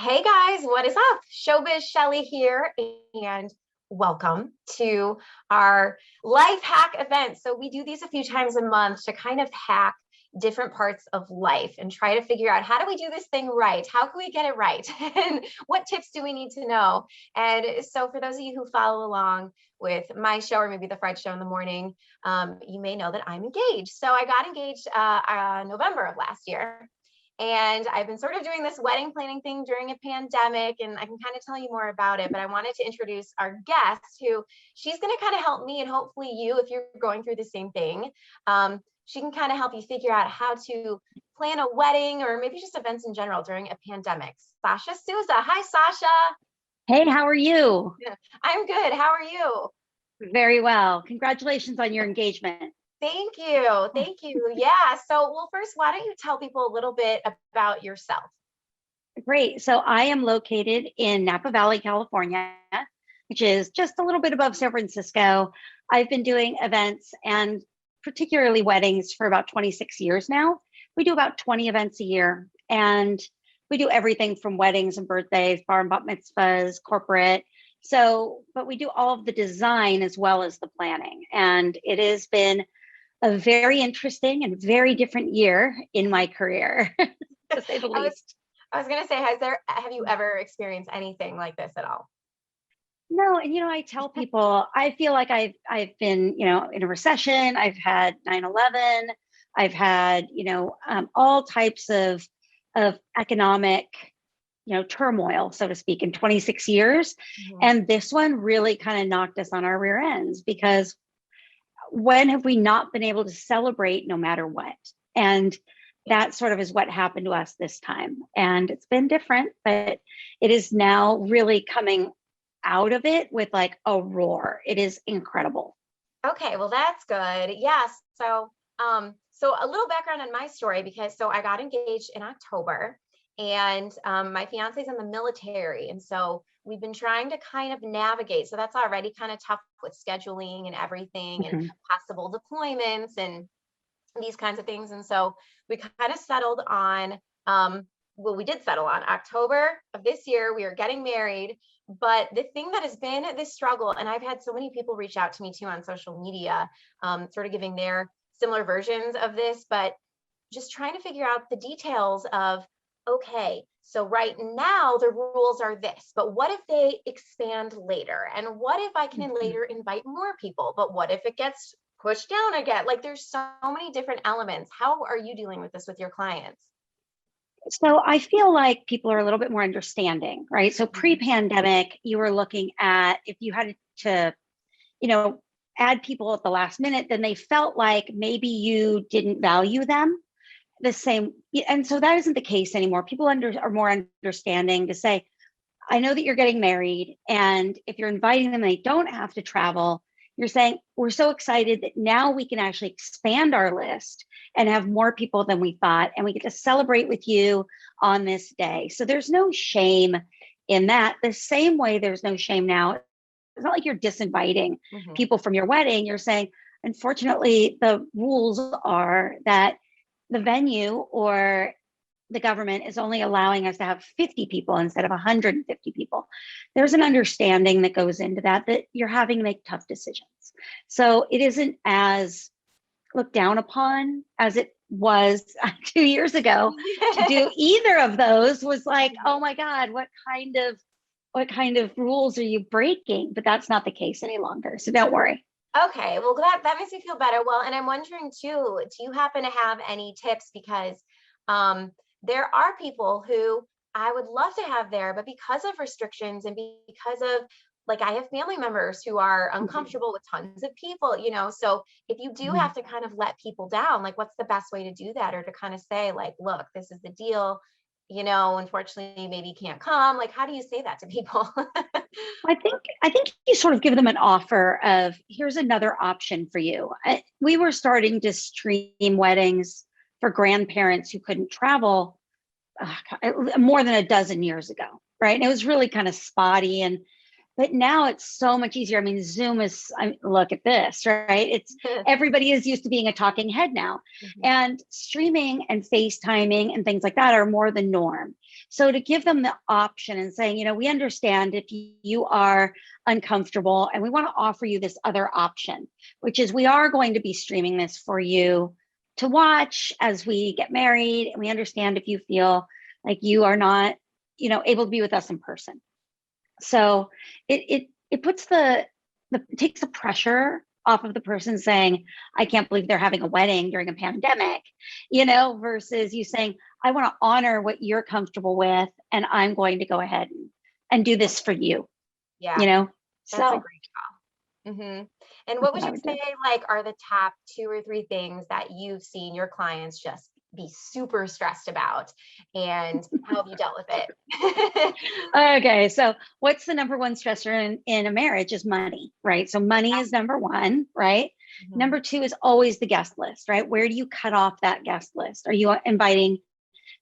Hey guys, what is up? Showbiz Shelly here, and welcome to our life hack event. So we do these a few times a month to kind of hack different parts of life and try to figure out, how do we do this thing right? How can we get it right? And what tips do we need to know? And so for those of you who follow along with my show, or maybe the Fred show in the morning, you may know that I'm engaged. So I got engaged November of last year. And I've been sort of doing this wedding planning thing during a pandemic, and I can kind of tell you more about it. But I wanted to introduce our guest, who she's going to kind of help me, and hopefully you, if you're going through the same thing, she can kind of help you figure out how to plan a wedding or maybe just events in general during a pandemic. Sasha Souza. Hi, Sasha. Hey, how are you? I'm good. How are you? Very well. Congratulations on your engagement. Thank you. Thank you. Yeah. So, well, first, why don't you tell people a little bit about yourself? Great. So I am located in Napa Valley, California, which is just a little bit above San Francisco. I've been doing events and particularly weddings for about 26 years now. We do about 20 events a year, and we do everything from weddings and birthdays, bar and bat mitzvahs, corporate. So, but we do all of the design as well as the planning. And it has been a very interesting and very different year in my career, to say the least. I was going to say, have you ever experienced anything like this at all? No, and I tell people, I feel like I've been, in a recession. I've had 9/11. I've had, all types of economic, turmoil, so to speak, in 26 years. Mm-hmm. And this one really kind of knocked us on our rear ends, because when have we not been able to celebrate no matter what? And that sort of is what happened to us this time. And it's been different, but it is now really coming out of it with like a roar. It is incredible. Okay, well, that's good. Yes. So, so a little background on my story, because I got engaged in October, and my fiance's in the military. And so we've been trying to kind of navigate. So that's already kind of tough with scheduling and everything, mm-hmm. and possible deployments and these kinds of things. And so we kind of settled on, we did settle on October of this year. We are getting married. But the thing that has been this struggle, and I've had so many people reach out to me too on social media, sort of giving their similar versions of this, but just trying to figure out the details of, okay, so right now the rules are this, but what if they expand later? And what if I can later invite more people? But what if it gets pushed down again? Like, there's so many different elements. How are you dealing with this with your clients? So I feel like people are a little bit more understanding, right? So pre-pandemic, you were looking at, if you had to, add people at the last minute, then they felt like maybe you didn't value them the same. And so that isn't the case anymore. People are more understanding to say, I know that you're getting married, and if you're inviting them and they don't have to travel, you're saying, we're so excited that now we can actually expand our list and have more people than we thought, and we get to celebrate with you on this day. So there's no shame in that. The same way there's no shame now. It's not like you're disinviting people from your wedding. You're saying, unfortunately, the rules are that the venue or the government is only allowing us to have 50 people instead of 150 people. There's an understanding that goes into that you're having to make tough decisions. So it isn't as looked down upon as it was 2 years ago. To do either of those was like, oh my God, what kind of rules are you breaking? But that's not the case any longer. So don't worry. Okay, well, that makes me feel better. Well, and I'm wondering too, do you happen to have any tips? Because there are people who I would love to have there, but because of restrictions and because of, like, I have family members who are uncomfortable with tons of people, so if you do have to kind of let people down, like, what's the best way to do that? Or to kind of say, like, look, this is the deal, unfortunately, maybe you can't come. Like, how do you say that to people? I think you sort of give them an offer of, here's another option for you. We were starting to stream weddings for grandparents who couldn't travel more than a dozen years ago, right? And it was really kind of spotty, but now it's so much easier. I mean, Zoom is, look at this, right? It's everybody is used to being a talking head now, and streaming and FaceTiming and things like that are more the norm. So to give them the option and saying, we understand if you are uncomfortable and we want to offer you this other option, which is we are going to be streaming this for you to watch as we get married. And we understand if you feel like you are not, able to be with us in person. So it puts it takes the pressure off of the person saying, I can't believe they're having a wedding during a pandemic, versus you saying, I want to honor what you're comfortable with, and I'm going to go ahead and do this for you. Yeah. That's a So great call. And what would you say, like, are the top 2 or 3 things that you've seen your clients just be super stressed about, and how have you dealt with it? Okay, so what's the number one stressor in a marriage is money, right? So money is number one, right? Number two is always the guest list, right? Where do you cut off that guest list? Are you inviting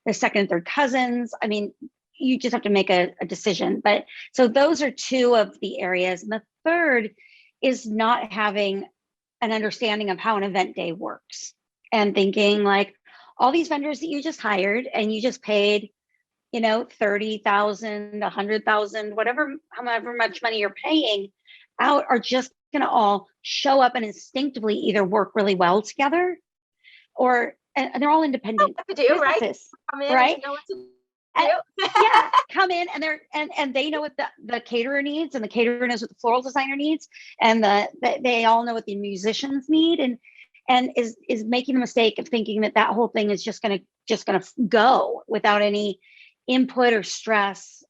the second and third cousins? I mean, you just have to make a decision. But so those are two of the areas. And the third is not having an understanding of how an event day works, and thinking like all these vendors that you just hired and you just paid, 30,000, 100,000, however much money you're paying out, are just going to all show up and instinctively either work really well together, and they're all independent do, right? businesses, Come in right? and you know what to do. Yeah, come in and they know what the caterer needs, and the caterer knows what the floral designer needs, and they all know what the musicians need, and is making the mistake of thinking that whole thing is just gonna go without any input or stress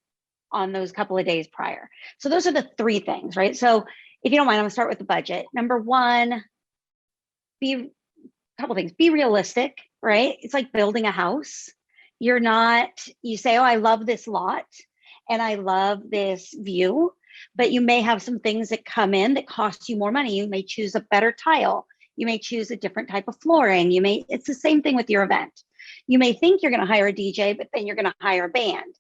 on those couple of days prior. So those are the 3 things, right? So if you don't mind, I'm gonna start with the budget. Number one, be realistic, right? It's like building a house. You say, oh, I love this lot and I love this view, but you may have some things that come in that cost you more money. You may choose a better tile. You may choose a different type of flooring. It's the same thing with your event. You may think you're going to hire a DJ, but then you're going to hire a band.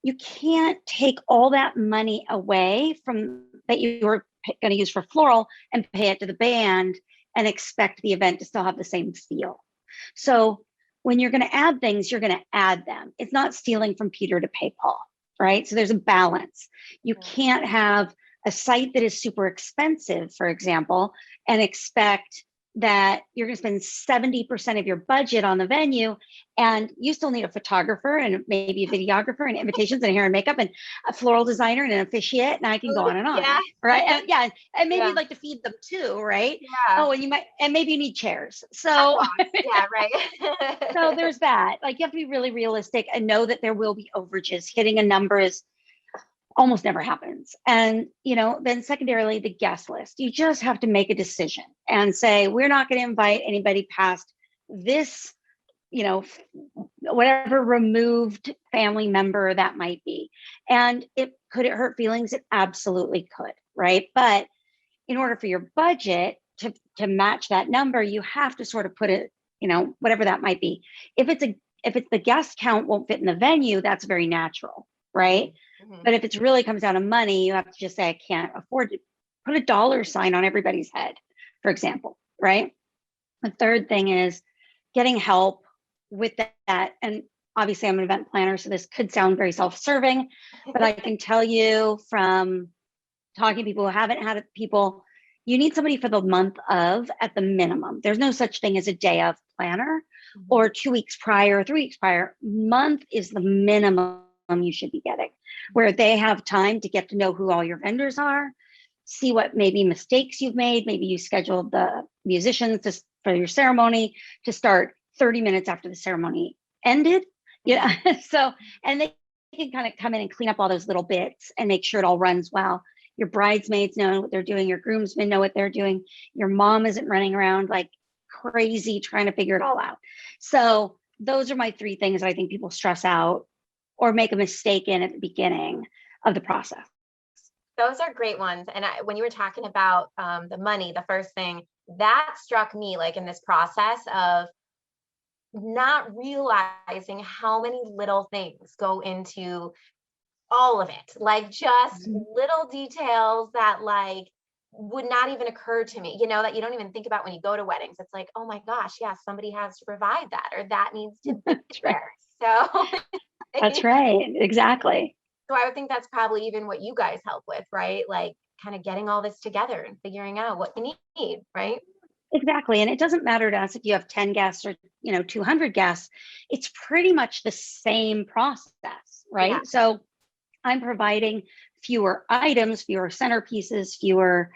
You can't take all that money away from that you were going to use for floral and pay it to the band and expect the event to still have the same feel. So when you're going to add things, you're going to add them. It's not stealing from Peter to pay Paul, right? So there's a balance. You can't have a site that is super expensive, for example, and expect that you're going to spend 70% of your budget on the venue, and you still need a photographer and maybe a videographer and invitations and hair and makeup and a floral designer and an officiate, and I can go on and on. Yeah. Right. And maybe you'd like to feed them too, right? Yeah. Oh, and maybe you need chairs. So yeah, right. so there's that. Like, you have to be really realistic and know that there will be overages. Hitting a number is almost never happens. And, then secondarily, the guest list. You just have to make a decision and say, we're not going to invite anybody past this, whatever removed family member that might be. And could it hurt feelings? It absolutely could, right? But in order for your budget to match that number, you have to sort of put it, whatever that might be. If it's the guest count won't fit in the venue, that's very natural, right? But if it really comes down to money, you have to just say, I can't afford to put a dollar sign on everybody's head, for example, right? The third thing is getting help with that. And obviously I'm an event planner, so this could sound very self-serving, but I can tell you from talking to people who haven't had people, you need somebody for the month of at the minimum. There's no such thing as a day of planner or 2 weeks prior, 3 weeks prior. Month is the minimum you should be getting, where they have time to get to know who all your vendors are, see what maybe mistakes you've made. Maybe you scheduled the musicians for your ceremony to start 30 minutes after the ceremony ended. Yeah. So, and they can kind of come in and clean up all those little bits and make sure it all runs well. Your bridesmaids know what they're doing. Your groomsmen know what they're doing. Your mom isn't running around like crazy trying to figure it all out. So those are my 3 things that I think people stress out or make a mistake in at the beginning of the process. Those are great ones. And when you were talking about the money, the first thing that struck me, like in this process of not realizing how many little things go into all of it, like just little details that like would not even occur to me, that you don't even think about when you go to weddings. It's like, oh my gosh, yeah, somebody has to provide that, or that needs to be there. So That's right. Exactly. So I would think that's probably even what you guys help with, right? Like kind of getting all this together and figuring out what you need, right? Exactly. And it doesn't matter to us if you have 10 guests or, 200 guests. It's pretty much the same process, Yeah. right? So I'm providing fewer items, fewer centerpieces, fewer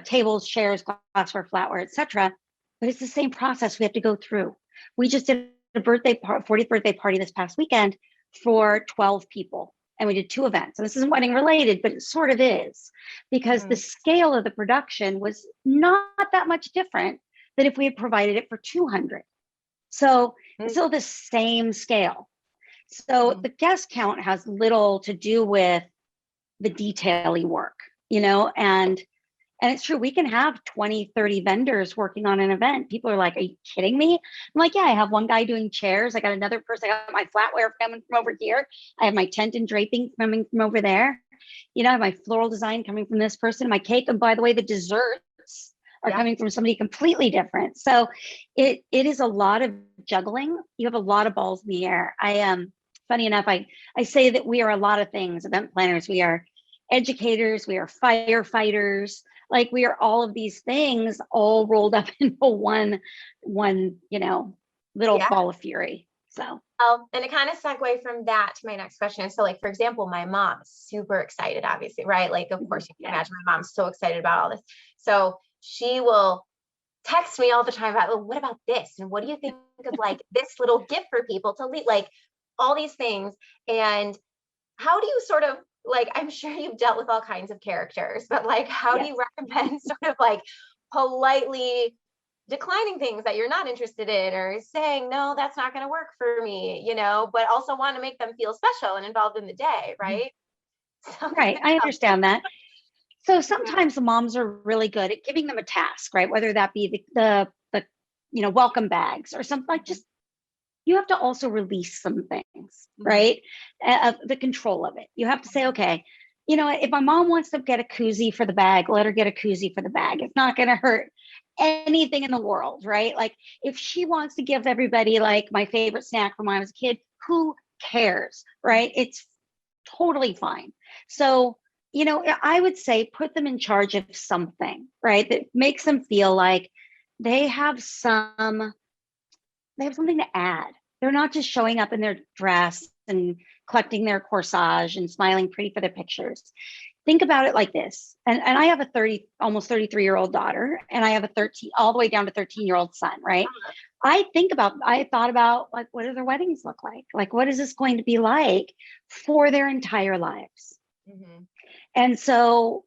tables, chairs, glassware, flatware, etc. But it's the same process we have to go through. We just did a 40th birthday party this past weekend for 12 people. And we did 2 events. And this isn't wedding related, but it sort of is, because the scale of the production was not that much different than if we had provided it for 200. So it's still the same scale. So the guest count has little to do with the detail-y work, and it's true, we can have 20, 30 vendors working on an event. People are like, are you kidding me? I'm like, yeah, I have one guy doing chairs. I got another person. I got my flatware coming from over here. I have my tent and draping coming from over there. I have my floral design coming from this person. My cake, and by the way, the desserts are coming from somebody completely different. So it is a lot of juggling. You have a lot of balls in the air. Funny enough, I say that we are a lot of things, event planners. We are educators, we are firefighters, like we are all of these things all rolled up into one little ball of fury. So and it kind of segue from that to my next question. So like, for example, my mom's super excited, obviously, right? Like, of course you can imagine my mom's so excited about all this. So she will text me all the time about, well, what about this? And what do you think of like this little gift for people to leave? Like all these things. And how do you sort of, like, I'm sure you've dealt with all kinds of characters, but like, how do you recommend sort of like politely declining things that you're not interested in, or saying, no, that's not going to work for me, but also want to make them feel special and involved in the day, right? Right. I understand that. So sometimes the moms are really good at giving them a task, right? Whether that be the welcome bags or something, like, just, you have to also release some things, right? The control of it. You have to say, okay, if my mom wants to get a koozie for the bag, let her get a koozie for the bag. It's not going to hurt anything in the world, right? Like if she wants to give everybody like my favorite snack from when I was a kid, who cares, right? It's totally fine. So, I would say put them in charge of something, right? That makes them feel like they have something to add. They're not just showing up in their dress and collecting their corsage and smiling pretty for their pictures. Think about it like this. And I have a almost 33-year-old daughter, and I have a 13, all the way down to 13-year-old son, right? I thought about like, what do their weddings look like? Like, what is this going to be like for their entire lives? And so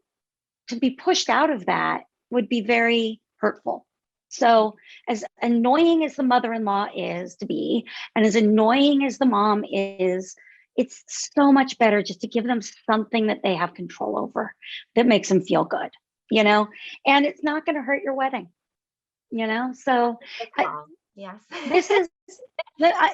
to be pushed out of that would be very hurtful. So as annoying as the mother-in-law is to be, and as annoying as the mom is, it's so much better just to give them something that they have control over that makes them feel good, and it's not going to hurt your wedding, So yes, this is,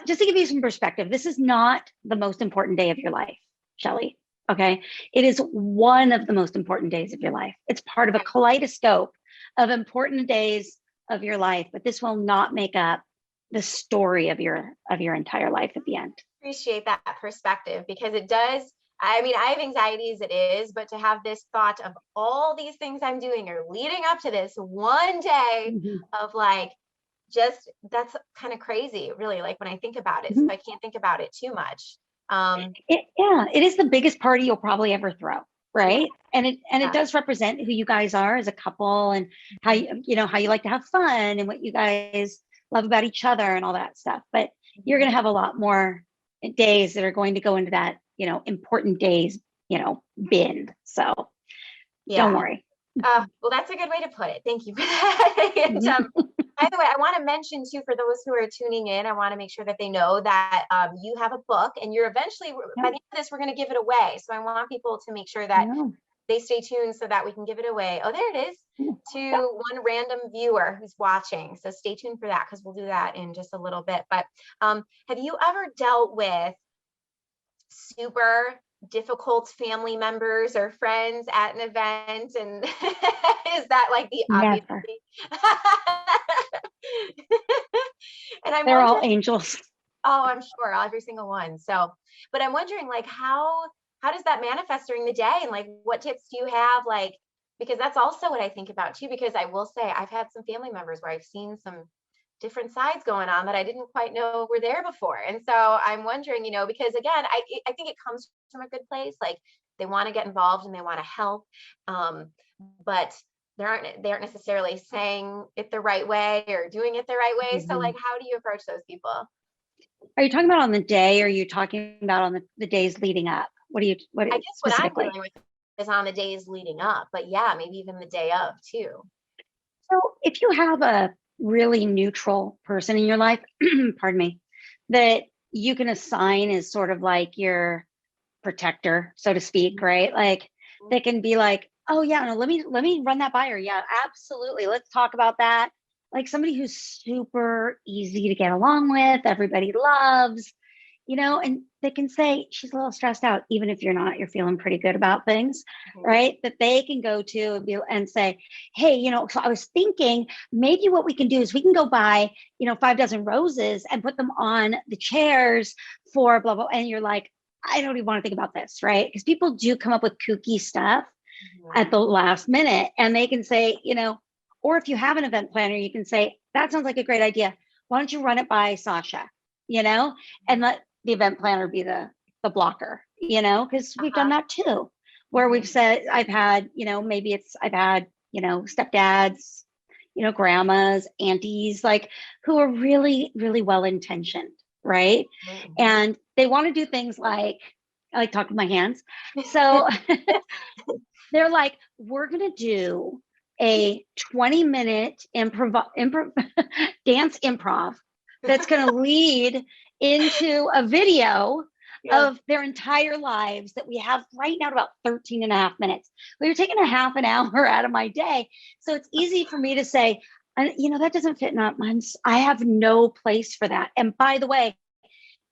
just to give you some perspective, this is not the most important day of your life, Shelly. Okay. It is one of the most important days of your life. It's part of a kaleidoscope of important days of your life, but this will not make up the story of your entire life at the end. Appreciate that perspective, because it does. I mean, I have anxiety as it is, but to have this thought of all these things I'm doing are leading up to this one day of like, that's kind of crazy, really, like when I think about it. So I can't think about it too much. It is the biggest party you'll probably ever throw, right? And it does represent who you guys are as a couple, and how how you like to have fun, and what you guys love about each other and all that stuff. But you're going to have a lot more days that are going to go into that important days bin. So don't worry. Well, that's a good way to put it. Thank you for that. And, by the way, I want to mention too, for those who are tuning in, I want to make sure that they know that you have a book, and you're eventually, by the end of this, we're going to give it away. So I want people to make sure that they stay tuned so that we can give it away. Oh, there it is, to one random viewer who's watching. So stay tuned for that, because we'll do that in just a little bit. But have you ever dealt with super difficult family members or friends at an event? And is that like the obvious thing? And they're all angels. Oh, I'm sure every single one. So, but I'm wondering like how does that manifest during the day? And like what tips do you have? Like, because that's also what I think about too, because I will say I've had some family members where I've seen some different sides going on that I didn't quite know were there before. And so I'm wondering, because again, I think it comes from a good place. Like they want to get involved and they want to help. But they aren't necessarily saying it the right way or doing it the right way. So Mhm. like how do you approach those people? Are you talking about on the day, or are you talking about on the days leading up? What I is guess what I'm specifically? dealing with is on the days leading up, but yeah, maybe even the day of too. So if you have a really neutral person in your life, pardon me, that you can assign as sort of like your protector, so to speak, right? Like they can be like, oh yeah, no, let me run that by her. Yeah, absolutely. Let's talk about that. Like somebody who's super easy to get along with, everybody loves, and they can say she's a little stressed out, even if you're not, you're feeling pretty good about things, Mhm. right? That they can go to and say, hey, so I was thinking maybe what we can do is we can go buy, 5 dozen roses and put them on the chairs for blah, blah. And you're like, I don't even want to think about this, right? Because people do come up with kooky stuff at Mhm. the last minute and they can say, or if you have an event planner, you can say, that sounds like a great idea. Why don't you run it by Sasha, and let the event planner be the blocker, because we've done Uh-huh. that too, where we've Mhm. said, I've had, stepdads, grandmas, aunties, like who are really, really well intentioned, right? Mhm. And they want to do things like, I like talking with my hands. So they're like, we're going to do a 20-minute dance improv that's going to lead into a video Yeah. of their entire lives that we have right now at about 13 and a half minutes. We were taking a half an hour out of my day. So it's easy for me to say, that doesn't fit in I have no place for that. And by the way,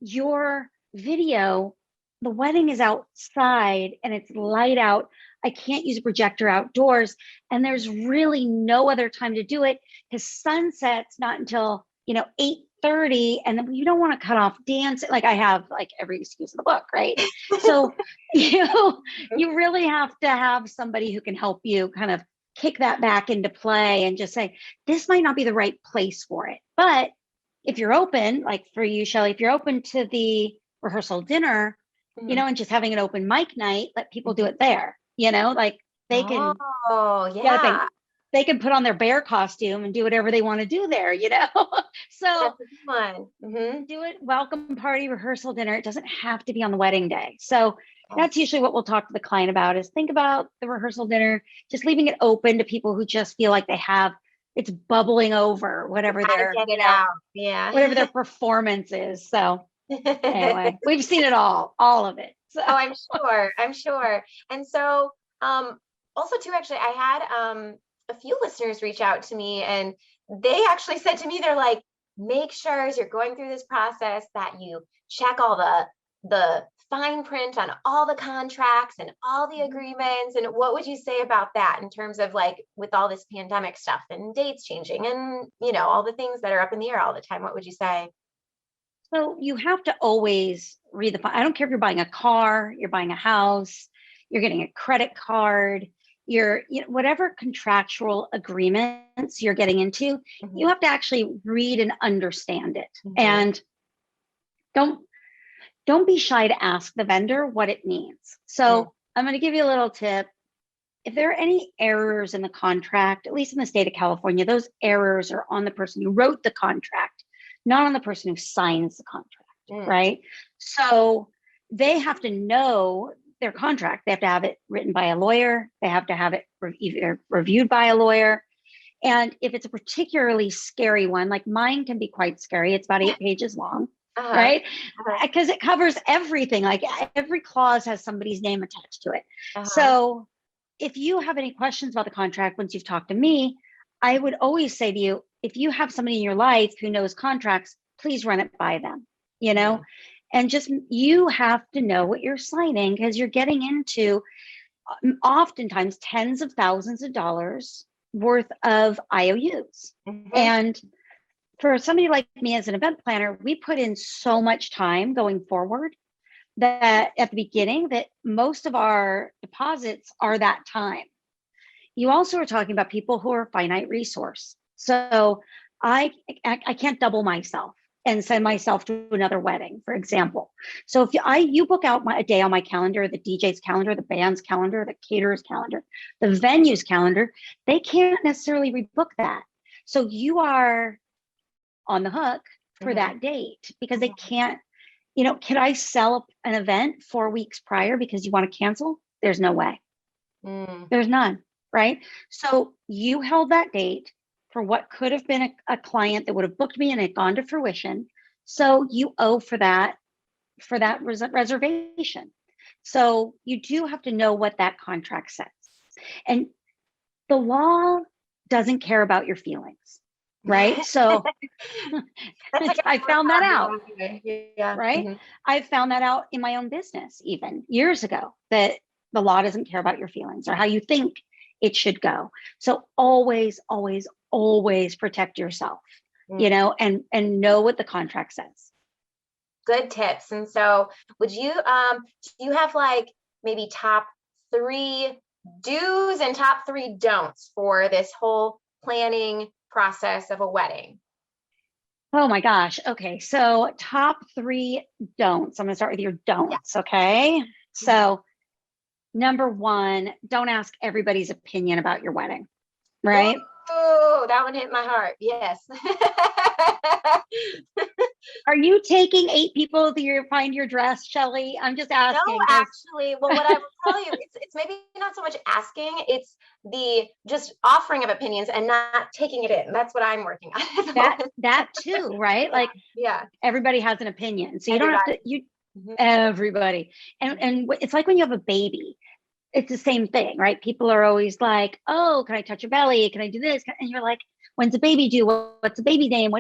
your video, the wedding is outside and it's light out. I can't use a projector outdoors. And there's really no other time to do it because sunset's not until, 8:30. And then you don't want to cut off dance. Like I have like every excuse in the book, right? So you really have to have somebody who can help you kind of kick that back into play and just say, this might not be the right place for it. But if you're open, like for you, Shelly, if you're open to the rehearsal dinner, Mhm. and just having an open mic night, let people do Mhm. it there, like they can, Oh, you gotta think, yeah. they can put on their bear costume and do whatever they want to do there, So That's a good one. Mhm. do it, welcome party, rehearsal dinner. It doesn't have to be on the wedding day. So that's Yes. usually what we'll talk to the client about is think about the rehearsal dinner, just leaving it open to people who just feel like it's bubbling over, whatever Gotta their, get it out. whatever Yeah. their performance is. So anyway, we've seen it all of it. So Oh, I'm sure. I'm sure. And so, also too, actually, I had a few listeners reach out to me and they actually said to me, they're like, make sure as you're going through this process that you check all the fine print on all the contracts and all the agreements. And what would you say about that in terms of like with all this pandemic stuff and dates changing and all the things that are up in the air all the time? What would you say? so you have to always read I don't care if you're buying a car, you're buying a house, you're getting a credit card, whatever contractual agreements you're getting into, you Mhm. have to actually read and understand it. Mhm. And don't don't be shy to ask the vendor what it means. Mm. So I'm going to give you a little tip. If there are any errors in the contract, at least in the state of California, those errors are on the person who wrote the contract, not on the person who signs the contract, Mm. right? So they have to know their contract. They have to have it written by a lawyer. They have to have it either reviewed by a lawyer. And if it's a particularly scary one, like mine can be quite scary, it's about 8 pages long, Uh-huh. right? Uh-huh. Because it covers everything. Like every clause has somebody's name attached to it. Uh-huh. So if you have any questions about the contract, once you've talked to me, I would always say to you, if you have somebody in your life who knows contracts, please run it by them, Mhm. and just you have to know what you're signing because you're getting into oftentimes tens of thousands of dollars worth of IOUs. Mhm. And for somebody like me as an event planner, we put in so much time going forward that at the beginning that most of our deposits are that time. You also are talking about people who are finite resource. So I can't double myself and send myself to another wedding, for example. So if you book out a day on my calendar, the DJ's calendar, the band's calendar, the caterer's calendar, the venue's calendar, they can't necessarily rebook that. So you are on the hook for that date because they can't, can I sell an event 4 weeks prior because you want to cancel? There's no way. There's none, right? So you held that date for what could have been a client that would have booked me and it gone to fruition. So you owe for that reservation. So you do have to know what that contract says. And the law doesn't care about your feelings, right? So I found that out. Yeah. Right. I found that out in my own business even years ago, that the law doesn't care about your feelings or how you think it should go. So always, always, always protect yourself, and know what the contract says. Good tips. And so would you, do you have like maybe top 3 do's and top 3 don'ts for this whole planning process of a wedding? Oh my gosh. Okay. So top 3 don'ts. I'm going to start with your don'ts. Yeah. Okay. So number 1, don't ask everybody's opinion about your wedding, right? Oh, that one hit my heart. Yes. Are you taking 8 people to find your dress, Shelly? I'm just asking. No, actually, well, what I will tell you, it's maybe not so much asking, it's the just offering of opinions and not taking it in. That's what I'm working on. That too, right? Like, everybody has an opinion, so you don't have to. Everybody, and it's like when you have a baby. It's the same thing, right? People are always like, "Oh, can I touch your belly? Can I do this?" And you're like, "When's the baby due? What's the baby name?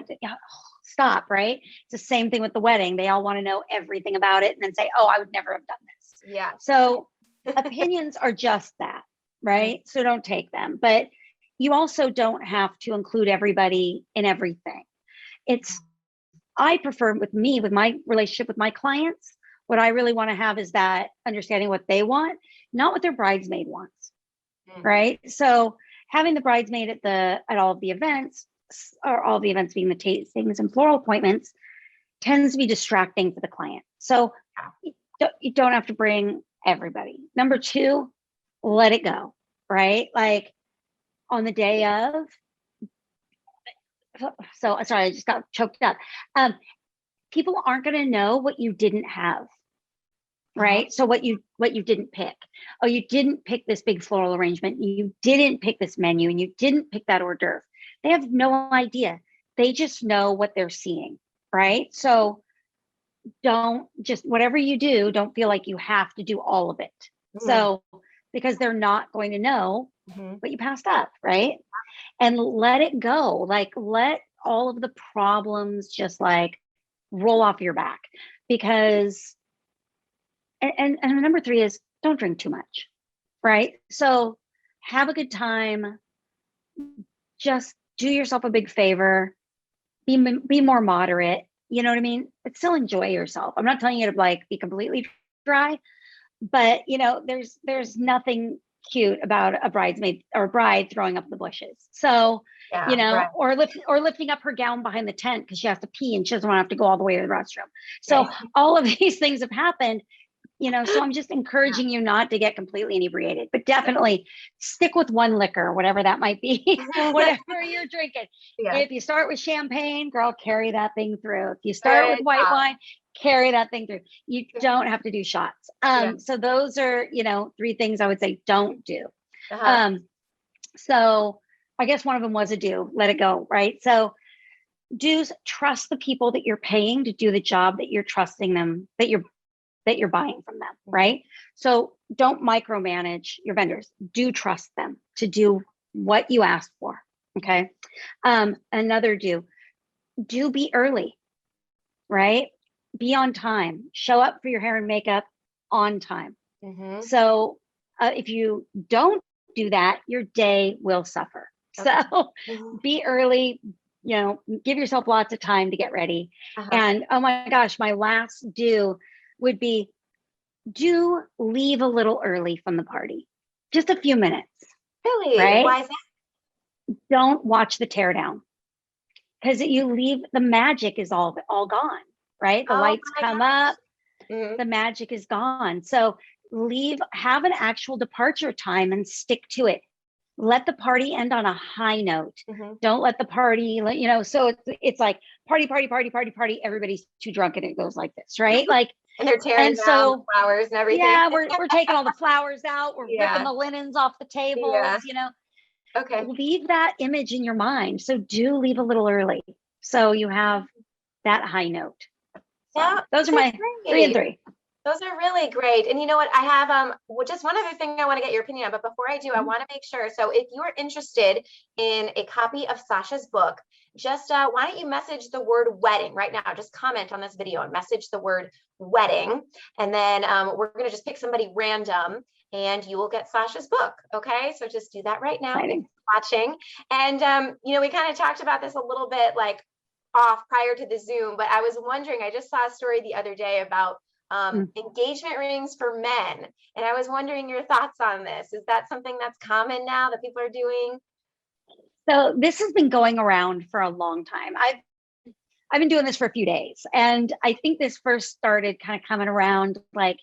Stop, right?" It's the same thing with the wedding. They all want to know everything about it and then say, "Oh, I would never have done this." Yeah. So opinions are just that, right? So don't take them. But you also don't have to include everybody in everything. I prefer with my relationship with my clients, what I really want to have is that understanding what they want, not what their bridesmaid wants, right? So having the bridesmaid at all of the events, or all the events being the tastings and floral appointments, tends to be distracting for the client. So you don't have to bring everybody. Number 2, let it go, right? Like on the day of, so sorry, I just got choked up. People aren't going to know what you didn't have, right? So what you didn't pick. Oh, you didn't pick this big floral arrangement. You didn't pick this menu, and you didn't pick that hors d'oeuvre. They have no idea. They just know what they're seeing, right? So don't just, whatever you do, don't feel like you have to do all of it. So because they're not going to know what you passed up, right? And let it go. Like let all of the problems just like roll off your back, because and number 3 is don't drink too much, right? So have a good time. Just do yourself a big favor. Be more moderate. You know what I mean? But still enjoy yourself. I'm not telling you to like be completely dry, but there's nothing cute about a bridesmaid or a bride throwing up the bushes. So or lifting up her gown behind the tent because she has to pee and she doesn't want to have to go all the way to the restroom. So all of these things have happened. So I'm just encouraging you not to get completely inebriated, but definitely stick with one liquor, whatever that might be, whatever you're drinking. If you start with champagne, girl, carry that thing through. If you start with white wine, carry that thing through. You don't have to do shots. So those are, 3 things I would say don't do. So I guess one of them was a do, let it go, right? So do's, trust the people that you're paying to do the job that you're trusting them, that you're buying from them, right? So don't micromanage your vendors. Do trust them to do what you asked for, okay? Another do be early, right? Be on time. Show up for your hair and makeup on time. So if you don't do that, your day will suffer. So be early, give yourself lots of time to get ready. Uh-huh. And oh my gosh, my last do would be, do leave a little early from the party, just a few minutes. Really? Right? Why is that? Don't watch the teardown, because you leave, the magic is all gone, right? The Oh lights my come gosh. up, the magic is gone. So have an actual departure time and stick to it. Let the party end on a high note. Don't let the party, so it's like party, party, party, party, party. Everybody's too drunk and it goes like this, right? Like, And they're tearing down the flowers and everything. Yeah, we're taking all the flowers out. We're ripping the linens off the tables, Okay. Leave that image in your mind. So do leave a little early, so you have that high note. So those are my 3 and 3. Those are really great. And you know what? I have just one other thing I want to get your opinion on, but before I do, I want to make sure. So if you are interested in a copy of Sasha's book, just why don't you message the word wedding right now? Just comment on this video and message the word wedding. And then we're going to just pick somebody random and you will get Sasha's book. Okay. So just do that right now. Watching. And, we kind of talked about this a little bit like off prior to the Zoom, but I was wondering, I just saw a story the other day about engagement rings for men. And I was wondering your thoughts on this. Is that something that's common now that people are doing? So this has been going around for a long time. I've been doing this for a few days, and I think this first started kind of coming around, like,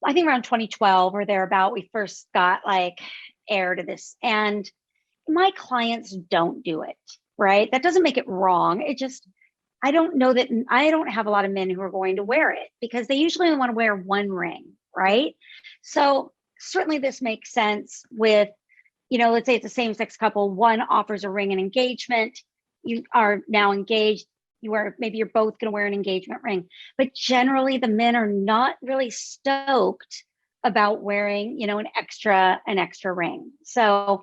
I think around 2012 or thereabout, we first got like air to this, and my clients don't do it, right? That doesn't make it wrong. It just, I don't know that, I don't have a lot of men who are going to wear it because they usually only want to wear one ring, right? So certainly this makes sense with, let's say it's a same-sex couple, one offers a ring and engagement, you are now engaged, maybe you're both going to wear an engagement ring, but generally the men are not really stoked about wearing, an extra ring. So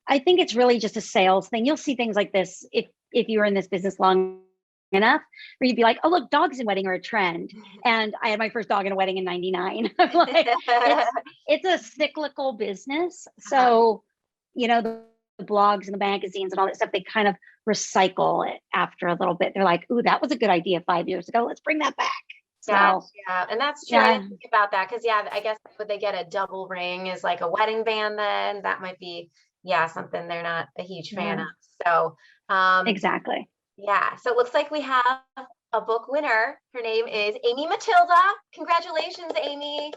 I think it's really just a sales thing. You'll see things like this if you're in this business long enough, where you'd be like, oh, look, dogs in wedding are a trend. And I had my first dog in a wedding in 99. Like, it's a cyclical business. So, the blogs and the magazines and all that stuff, they kind of recycle it after a little bit. They're like, ooh, that was a good idea 5 years ago. Let's bring that back. Yeah, and that's true. I didn't think about that because, I guess would they get a double ring as like a wedding band then? That might be, something they're not a huge fan of. So exactly. Yeah, so it looks like we have a book winner. Her name is Amy Matilda. Congratulations, Amy.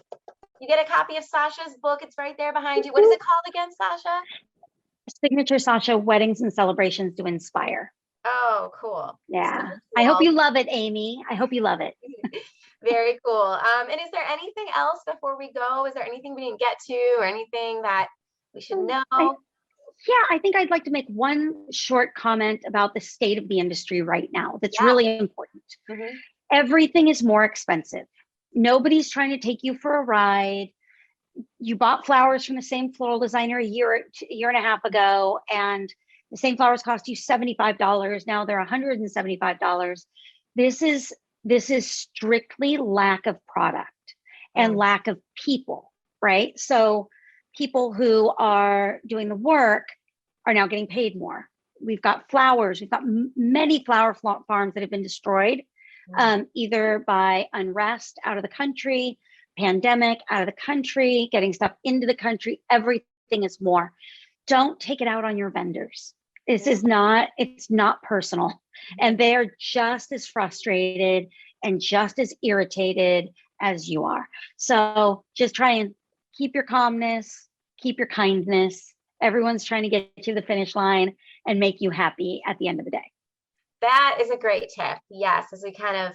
You get a copy of Sasha's book. It's right there behind you. What is it called again, Sasha? Signature Sasha, Weddings and Celebrations to Inspire. Oh, cool. Yeah. So cool. I hope you love it, Amy. I hope you love it. Very cool. And is there anything else before we go? Is there anything we didn't get to or anything that we should know? I think I'd like to make one short comment about the state of the industry right now. That's really important. Everything is more expensive. Nobody's trying to take you for a ride. You bought flowers from the same floral designer a year and a half ago, and the same flowers cost you $75. Now they're $175. This is strictly lack of product and lack of people, right? So people who are doing the work are now getting paid more. We've got flowers. We've got many flower farms that have been destroyed, either by unrest out of the country, pandemic out of the country, getting stuff into the country. Everything is more. Don't take it out on your vendors. It's not personal. And they're just as frustrated and just as irritated as you are. So just try and keep your calmness, keep your kindness. Everyone's trying to get to the finish line and make you happy at the end of the day. That is a great tip. Yes, as we kind of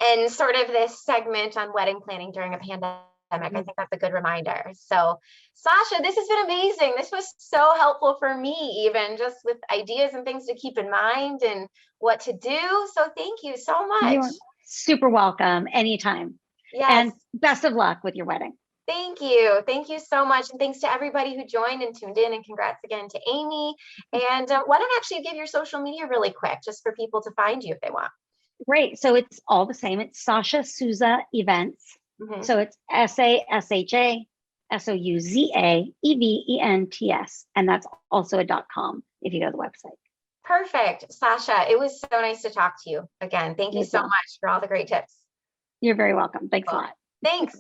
end sort of this segment on wedding planning during a pandemic, I think that's a good reminder. So, Sasha, this has been amazing. This was so helpful for me, even just with ideas and things to keep in mind and what to do. So thank you so much. You're super welcome. Anytime. Yes. And best of luck with your wedding. Thank you. Thank you so much. And thanks to everybody who joined and tuned in. And congrats again to Amy. And why don't I actually give your social media really quick, just for people to find you if they want. Great. So it's all the same. It's Sasha Souza Events. So it's SASHA SOUZA EVENTS. And that's also a .com if you go to the website. Perfect. Sasha, it was so nice to talk to you again. Thank you As so well. much for all the great tips. You're very welcome. Thanks a Cool. lot. Thanks.